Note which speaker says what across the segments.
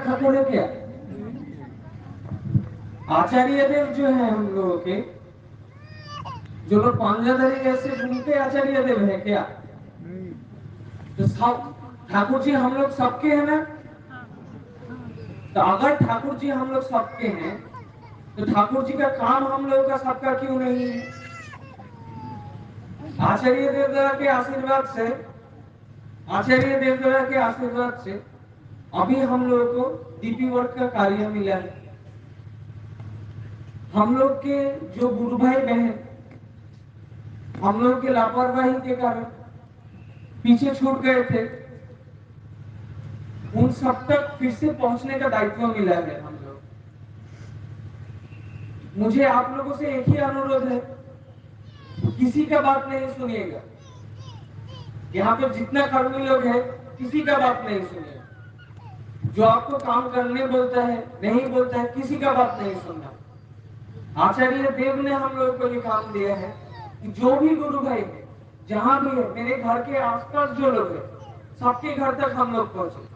Speaker 1: ठाकुर है क्या? आचार्य देव जो है हम लोगों के, जो लोग पांजाधरी ऐसे घूमते आचार्य देव है क्या? तो सब ठाकुर जी हम लोग सबके हैं ना। तो अगर ठाकुर जी हम लोग सबके हैं तो ठाकुर जी का काम हम लोगों का सबका क्यों नहीं है? आचार्य देवदारा के आशीर्वाद से, आचार्य देवदारा के आशीर्वाद से अभी हम लोगों को डीपी वर्क का कार्य मिला है। हम लोग के जो गुरु भाई बहन हम लोग के लापरवाही के कारण पीछे छूट गए थे, उन सब तक फिर से पहुंचने का दायित्व मिला है हम लोग। मुझे आप लोगों से एक ही अनुरोध है, किसी का बात नहीं सुनिएगा। यहाँ पे जितना कर्मी लोग हैं किसी का बात नहीं सुनिएगा। जो आपको काम करने बोलता है नहीं बोलता है, किसी का बात नहीं सुनना। आचार्य देव ने हम लोगों को ये काम दिया है कि जो भी गुरु भाई है, जहां भी है, मेरे घर के आसपास जो लोग हैं, सबके घर तक हम लोग पहुंचे।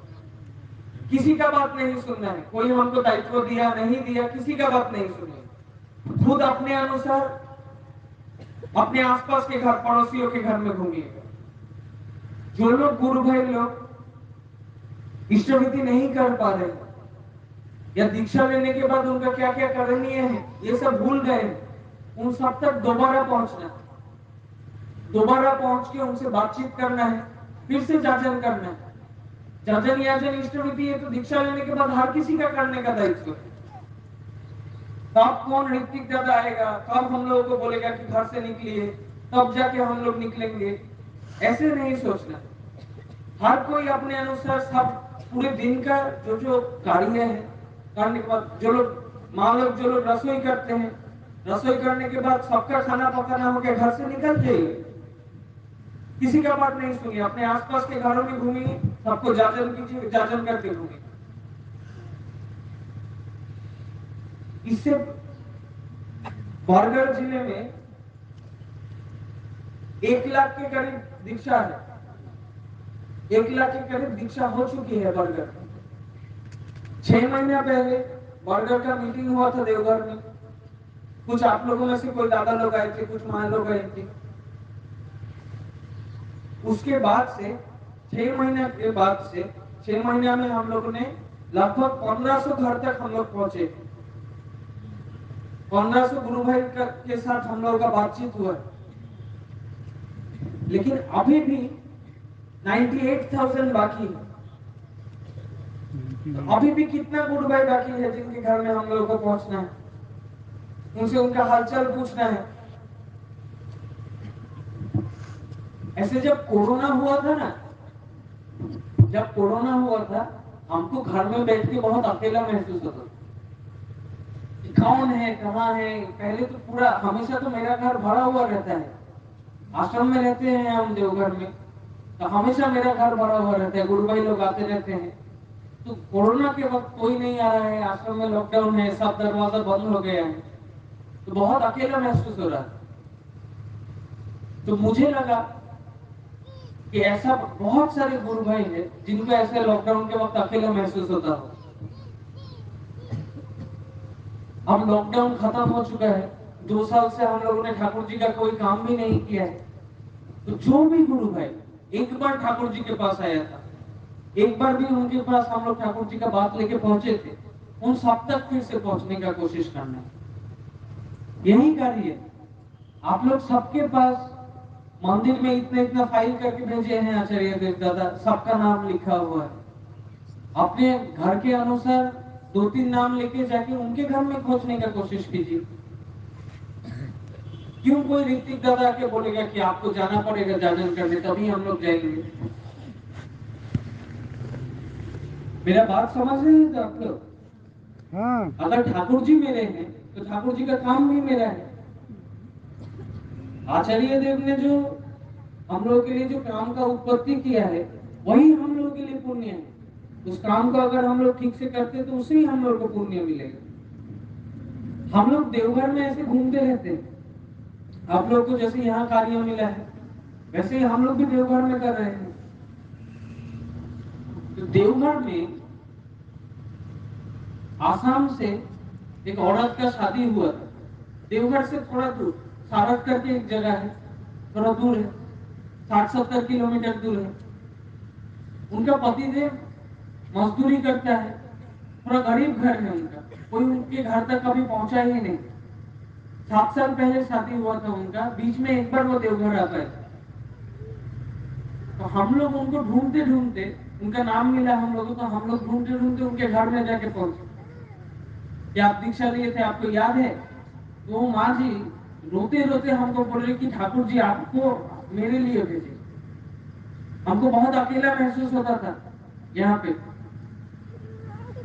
Speaker 1: किसी का बात नहीं सुनना है। कोई हमको दायित्व दिया नहीं दिया, किसी का बात नहीं सुनिए। खुद अपने अनुसार अपने आसपास के घर, पड़ोसियों के घर में घूमिएगा। जो लोग गुरु भाई लोग इष्टविधि नहीं कर पा रहे या दीक्षा लेने के बाद उनका क्या क्या करणीय है ये सब भूल गए, उन सब तक दोबारा पहुंचना, दोबारा पहुंच के उनसे बातचीत करना है, फिर से जाचन करना है। जाचन याचन इष्टविधि है तो दीक्षा लेने के बाद हर किसी का करने का दायित्व है। कब कौन ऋतिक दादा आएगा, कब हम लोगों को बोलेगा कि घर से निकलिए, तब जाके हम लोग निकलेंगे, ऐसे नहीं सोचना। हर कोई अपने अनुसार सब पूरे दिन का जो जो कार्य है करने के बाद, जो लोग मान लो जो लोग रसोई करते हैं, रसोई करने के बाद सबका खाना पकाना हो गया, घर से निकल जाइए। किसी का बात नहीं सुनिए, अपने आसपास के घरों में घूमिए, सबको जाचन कीजिए, जाचन करके घूमिए। इससे बरगढ़ जिले में 1 लाख के करीब दीक्षा है, 1 लाख के करीब दीक्षा हो चुकी है बरगढ़। 6 महीना पहले बरगढ़ का मीटिंग हुआ था देवघर में। कुछ आप लोगों में से कोई दादा लोग आए थे, कुछ माँ लोग आए थे। उसके बाद से 6 महीने के बाद से 6 महीने में हम लोगों ने लगभग 1500 घर तक हम लोग पहुंचे। 1500 गुरु भाई के साथ हम लोगों का बातचीत हुआ। लेकिन अभी भी 98,000 बाकी है। तो अभी भी कितना गुरु भाई बाकी है जिनके घर में हम लोगों को पहुंचना है, उनसे उनका हालचाल पूछना है। ऐसे जब कोरोना हुआ था ना, जब कोरोना हुआ था, हमको घर में बैठ के बहुत अकेला महसूस होता था। कौन है, कहाँ है। पहले तो पूरा हमेशा तो मेरा घर भरा हुआ रहता है, आश्रम में रहते हैं हम देवघर में, तो हमेशा मेरा घर भरा हुआ रहता है, गुरु भाई लोग आते रहते हैं। तो कोरोना के वक्त कोई नहीं आ रहा है, आश्रम में लॉकडाउन है, सब दरवाजा बंद हो गया है, तो बहुत अकेला महसूस हो रहा है। तो मुझे लगा कि ऐसा बहुत सारे गुरु भाई हैं जिनको ऐसे लॉकडाउन के वक्त अकेला महसूस होता हो। अब लॉकडाउन खत्म हो चुका है, 2 साल से हम लोगों ने ठाकुर जी का कोई काम भी नहीं किया है। तो जो भी गुरु भाई एक बार ठाकुर जी के पास आया था, एक बार भी उनके पास हम लोग ठाकुर जी का बात लेके पहुंचे थे, उन सब तक फिर से पहुंचने का कोशिश करना है। यही कार्य है। आप लोग सबके पास मंदिर में इतना इतना फाइल करके भेजे हैं आचार्य देव दादा, सबका नाम लिखा हुआ है। अपने घर के अनुसार 2-3 नाम लेके जाके उनके घर में खोजने का कोशिश कीजिए। क्यों कोई ऋतिक दादा के बोलेगा कि आपको जाना पड़ेगा जागरण करने, तभी हम लोग जाएंगे। मेरा बात समझ रहे हैं तो आप लोग? हाँ। अगर ठाकुर जी मेरे हैं तो ठाकुर जी का काम भी मेरा है। आचार्य देव ने जो हम लोगों के लिए जो काम का उत्पत्ति किया है, वही हम लोगों के लिए पुण्य है। उस काम को अगर हम लोग ठीक से करते तो उसे ही हम लोग को पुण्य मिलेगा। हम लोग देवघर में ऐसे घूमते रहते हैं, आप लोग को जैसे यहाँ कार्य मिला है वैसे ही हम लोग भी देवघर में कर रहे हैं। तो देवघर में आसाम से एक औरत का शादी हुआ था, देवघर से थोड़ा दूर, सारत करके एक जगह है, थोड़ा दूर है, 60-70 किलोमीटर दूर है। उनका पतिदेव मजदूरी करता है, थोड़ा गरीब घर है उनका, कोई उनके घर तक कभी पहुंचा ही नहीं। 7 साल पहले शादी हुआ था उनका, बीच में एक बार वो देवघर आ पाए। तो हम लोग उनको ढूंढते ढूंढते, उनका नाम मिला हम लोगों को, हम लोग ढूंढते ढूंढते उनके घर में जाके पहुंचे कि आप दीक्षा लिए थे, आपको याद है? तो माँ जी रोते रोते हमको बोल रहे कि ठाकुर जी आपको मेरे लिए भेजे। हमको बहुत अकेला महसूस होता था यहाँ पे।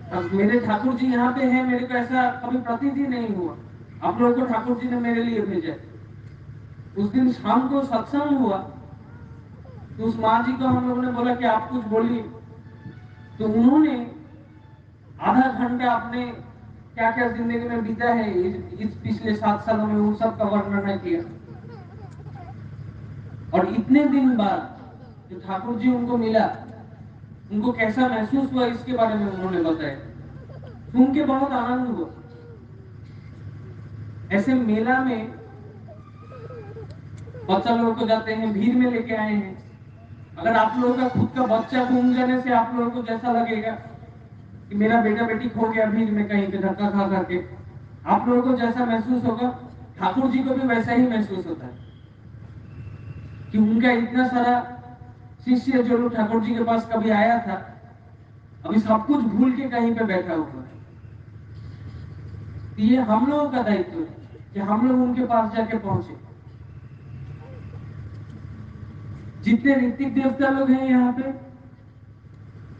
Speaker 1: अब मेरे ठाकुर जी यहाँ पे हैं, मेरे को ऐसा कभी प्रतीत ही नहीं हुआ, आप लोगों को ठाकुर जी ने मेरे लिए भेजा। उस दिन शाम को सत्संग हुआ, तो उस माँ जी को हम लोगों ने बोला कि आप कुछ बोलिए। तो उन्होंने आधा घंटा अपने क्या क्या जिंदगी में बीता है इस पिछले 7 सालों में, उन सब का वर्णन किया। और इतने दिन बाद जो ठाकुर जी उनको मिला, उनको कैसा महसूस हुआ इसके बारे में उन्होंने बताया। सुन के बहुत आनंद हुआ। ऐसे मेला में बच्चा लोगों को जाते हैं, भीड़ में लेके आए हैं। अगर आप लोगों का खुद का बच्चा घूम जाने से आप लोगों को जैसा लगेगा कि मेरा बेटा बेटी खो गया भीड़ में कहीं पे धक्का खा करके, आप लोगों को जैसा महसूस होगा, ठाकुर जी को भी वैसा ही महसूस होता है कि उनका इतना सारा शिष्य जो लोग ठाकुर जी के पास कभी आया था, अभी सब कुछ भूल के कहीं पे बैठा हुआ है। तो ये हम लोगों का दायित्व है कि हम लोग उनके पास जाके पहुंचे। जितने ऋतिक देवता लोग हैं यहाँ पे,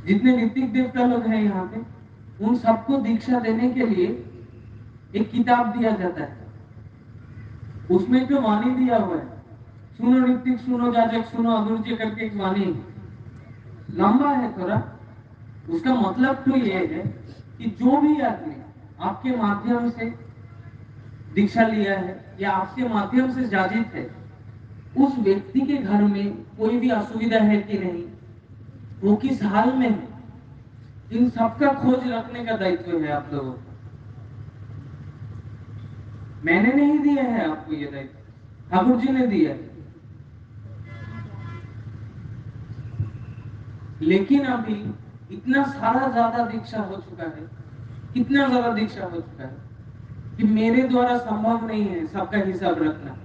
Speaker 1: जितने ऋतिक देवता लोग हैं यहाँ पे, उन सबको दीक्षा देने के लिए एक किताब दिया जाता है। उसमें जो वाणी दिया हुआ है, सुनो ऋतिक, सुनो जाजक, सुनो अदुर्य करके एक वाणी, लंबा है थोड़ा। उसका मतलब तो ये है कि जो भी आदमी आपके माध्यम से दीक्षा लिया है या आपके माध्यम से जाजित है, उस व्यक्ति के घर में कोई भी असुविधा है कि नहीं, वो किस हाल में है, इन सबका खोज रखने का दायित्व है आप लोगों को। मैंने नहीं दिया है आपको ये दायित्व, ठाकुर जी ने दिया है। लेकिन अभी इतना सारा ज्यादा दीक्षा हो चुका है, कितना ज्यादा दीक्षा हो चुका है कि मेरे द्वारा संभव नहीं है सबका हिसाब रखना,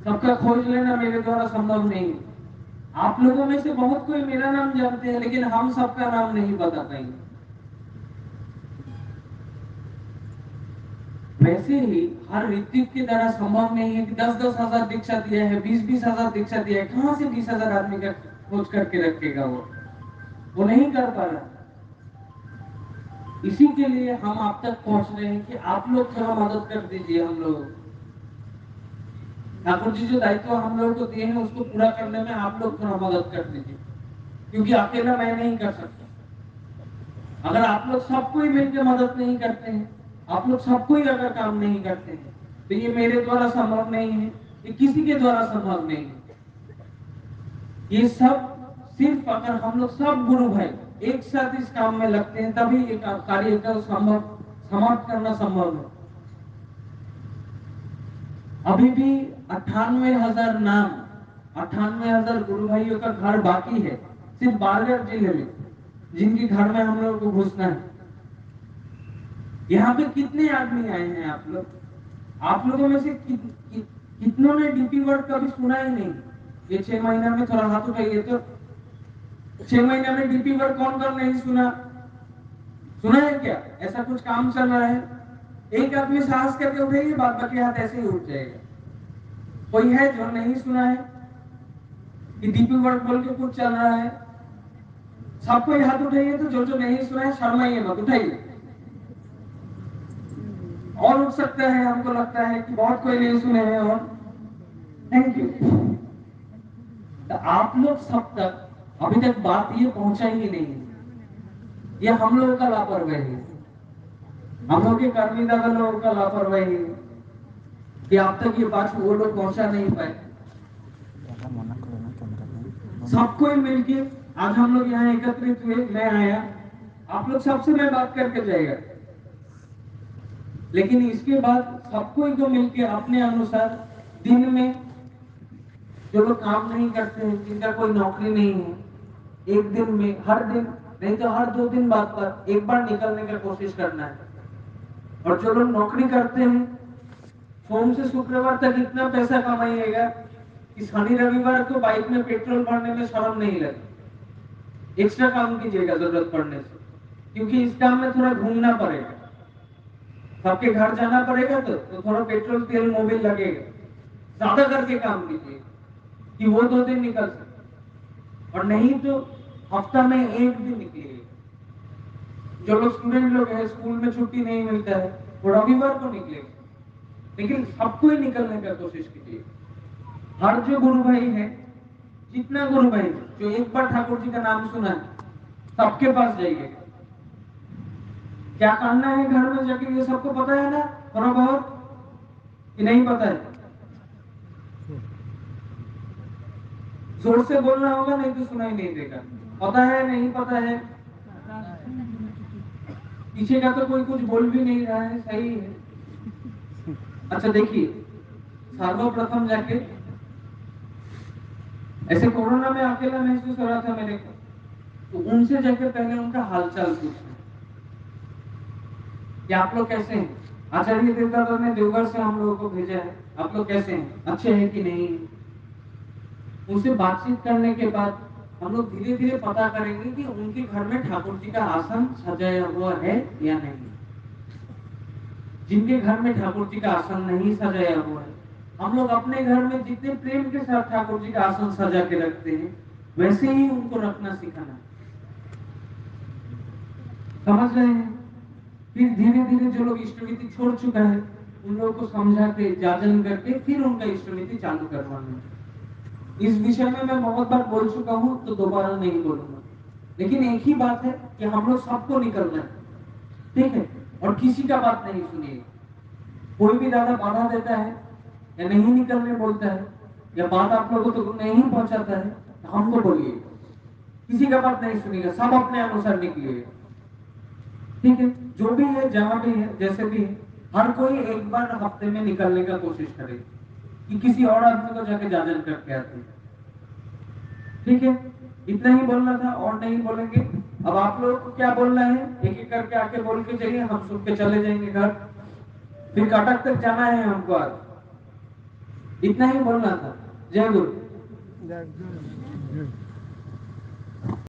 Speaker 1: सबका खोज लेना मेरे द्वारा संभव नहीं है। आप लोगों में से बहुत कोई मेरा नाम जानते हैं, लेकिन हम सबका नाम नहीं बता पाएंगे। वैसे ही हर ऋतिक के द्वारा संभव नहीं है कि 10-10 हजार दीक्षा दिया है, 20-20 हजार दीक्षा दिया है, कहां से 20 हजार आदमी का खोज करके रखेगा? वो नहीं कर पा रहा। इसी के लिए हम आप तक पहुंच रहे हैं कि आप लोग थोड़ा मदद कर दीजिए हम लोगों को। ठाकुर जी जो दायित्व हम लोगों को दिए हैं उसको पूरा करने में आप लोग थोड़ा मदद कर दीजिए, क्योंकि अकेला मैं नहीं कर सकता। अगर आप लोग सबको ही मिलकर मदद नहीं करते हैं, आप लोग सबको ही अगर काम नहीं करते हैं, तो ये मेरे द्वारा संभव नहीं है, ये किसी के द्वारा संभव नहीं है। ये सब सिर्फ अगर हम लोग सब गुरु भाई एक साथ इस काम में लगते हैं, तभी ये कार्य का समाप्त करना संभव है। अभी भी 98,000 नाम, 98,000 गुरु भाइयों का घर बाकी है सिर्फ बारगढ़ जिले में, जिनके घर में हम लोगों को घुसना है। यहाँ पे कितने आदमी आए हैं आप लोगों में से कितनों ने डीपी वर्क कभी सुना ही नहीं? ये 6 महीना में थोड़ा हाथ उठाइए तो, 6 महीना में डीपी वर्क कौन कौन नहीं सुना? सुना है क्या? ऐसा कुछ काम चल रहा है? एक आदमी साहस करके उठाइए, बाद बाकी हाथ ऐसे ही उठ जाएगा। कोई है जो नहीं सुना है कि डीपी वर्क बोल के कुछ चल रहा है? सबको ही हाथ उठाइए, तो जो नहीं सुना है शर्माइए मत, उठाइए। और उठ सकता है, हमको लगता है कि बहुत कोई नहीं सुने हैं। और थैंक यू। तो आप लोग सब तक अभी तक बात ये पहुंचा ही नहीं है, ये हम लोगों का लापरवाही है, हम लोग के कर्मी दादा लोगों का लापरवाही है कि आप तक ये बात वो लोग पहुंचा नहीं पाए। सबको मिलके आज हम लोग यहाँ एकत्रित हुए, मैं आया, आप लोग सबसे मैं बात करके जाएगा। लेकिन इसके बाद सबको को मिलके अपने अनुसार दिन में, जो लोग काम नहीं करते हैं, जिनका कोई नौकरी नहीं है, एक दिन में, हर दिन नहीं तो हर 2 दिन बाद पर एक बार निकलने का कोशिश करना है। और जो लोग नौकरी करते हैं, सोम से शुक्रवार तक इतना पैसा कमाइएगा कि शनि रविवार को बाइक में पेट्रोल भरने में शर्म नहीं लगे। एक्स्ट्रा काम कीजिएगा जरूरत पड़ने से, क्योंकि इस काम में थोड़ा घूमना पड़ेगा, सबके घर जाना पड़ेगा, तो थोड़ा पेट्रोल तेल मोबिल लगेगा। ज्यादा करके काम कीजिए कि वो 2 दिन निकल सके, और नहीं तो हफ्ता में 1 दिन निकलिए। जो लोग स्टूडेंट लोग हैं, स्कूल में छुट्टी नहीं मिलता है, वो रविवार को निकले, लेकिन सबको ही निकलने का कोशिश कीजिए। हर जो गुरु भाई है, जितना गुरु भाई जो एक बार ठाकुर जी का नाम सुना है, सबके पास जाइए। क्या करना है घर में जाके, ये सबको पता है ना थोड़ा बहुत, कि नहीं पता है? जोर से बोलना होगा, नहीं तो सुनाई नहीं देगा। पता है नहीं पता है? पीछे का तो कोई कुछ बोल भी नहीं रहा है, सही है। अच्छा देखिए, सर्वप्रथम जाके ऐसे कोरोना में अकेला महसूस हो रहा था मेरे को, तो उनसे जाके पहले उनका हालचाल पूछना कि आप लोग कैसे हैं। आचार्य देवदादा ने देवघर से हम लोगों को भेजा है, आप लोग कैसे हैं, अच्छे हैं कि नहीं। उनसे बातचीत करने के बाद हम लोग धीरे धीरे पता करेंगे कि उनके घर में ठाकुर जी का आसन सजाया हुआ है या नहीं। जिनके घर में ठाकुर जी का आसन नहीं सजाया हुआ है, हम लोग अपने घर में जितने प्रेम के साथ ठाकुर जी का आसन सजा के रखते हैं, वैसे ही उनको रखना सिखाना। समझ रहे हैं? फिर धीरे धीरे जो लोग इष्टनीति छोड़ चुका है, उन लोगों को समझा के, जाजन करके फिर उनका इष्टनीति चालू करवाना। इस विषय में मैं बहुत बार बोल चुका हूं, तो दोबारा नहीं बोलूंगा, लेकिन एक ही बात है कि हम लोग सबको निकलना है, ठीक है? और किसी का बात नहीं सुनिए। कोई भी दादा बाधा देता है या नहीं निकलने बोलता है, या बात आप लोगों को तो नहीं पहुंचाता है, तो हमको बोलिए, किसी का बात नहीं सुनिएगा, सब अपने अनुसार निकलिए, ठीक है? जो भी है, जहां भी है, जैसे भी है, हर कोई एक बार हफ्ते में निकलने का कोशिश करे कि किसी और आदमी को जाके जाजन करके आते हैं, ठीक है? इतना ही बोलना था, और नहीं बोलेंगे। अब आप लोगों को क्या बोलना है, एक एक करके आके बोल के जाइए, हम सुन के चले जाएंगे घर। फिर कटक तक जाना है हमको आज, इतना ही बोलना था। जय गुरु।